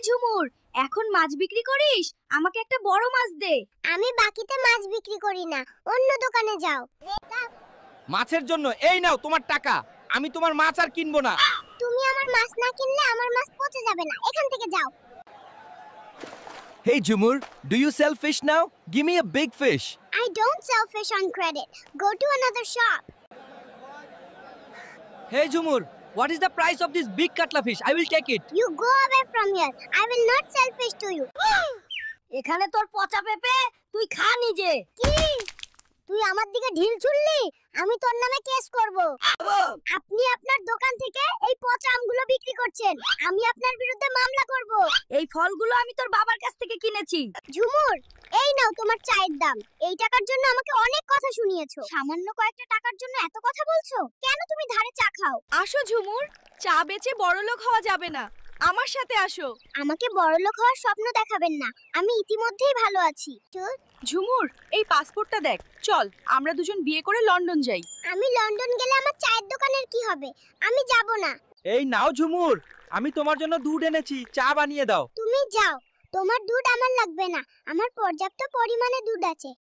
ঝুমুর, এখন মাছ বিক্রি করিস? আমাকে একটা বড় মাছ দে। আমি বাকিতে মাছ বিক্রি করি না, অন্য দোকানে যাও। মাছের জন্য এই নাও তোমার টাকা। আমি তোমার মাছ আর কিনবো না। তুমি আমার মাছ না কিনলে আমার মাছ পচে যাবে না, এখান থেকে যাও। Hey Jumur, do you sell fish now? Give me a big fish. I don't sell fish on credit. Go to another shop. Hey Jumur, what is the price of this big katla fish? I will take it. You go away from here. I will not sell fish to you. এখানে তোর পচা পেঁপে, তুই খা নিজে। কি? তুই আমার দিকে ঢিল ছুড়লি? আমি তোর নামে কেস করব। আপনি আপনার দোকান থেকে এই পচা আমগুলো বিক্রি করছেন। আমি আপনার বিরুদ্ধে মামলা করব। এই ফলগুলো আমি তোর বাবার কাছ থেকে কিনেছি। ঝুমুর, এই নাও তোমার চায়ের দাম। এই টাকার জন্য আমাকে অনেক কথা শুনিয়েছো। সামান্য কয়েকটা টাকার জন্য এত কথা বলছো? কেন তুমি ধারে চা খাও? আসো ঝুমুর, চা বেচে বড়লোক হওয়া যাবে না, আমার সাথে আসো। আমাকে বড়লোক হওয়ার স্বপ্ন দেখাবেন না, আমি ইতিমধ্যেই ভালো আছি। ঝুমুর, এই পাসপোর্টটা দেখ, চল আমরা দুজন বিয়ে করে লন্ডন যাই। আমি লন্ডন গেলে আমার চায়ের দোকানের কি হবে? আমি যাব না। এই নাও ঝুমুর, আমি তোমার জন্য দুধ এনেছি, চা বানিয়ে দাও। তুমি যাও, তোমার দুধ আমার লাগবে না, আমার পর্যাপ্ত পরিমাণে দুধ আছে।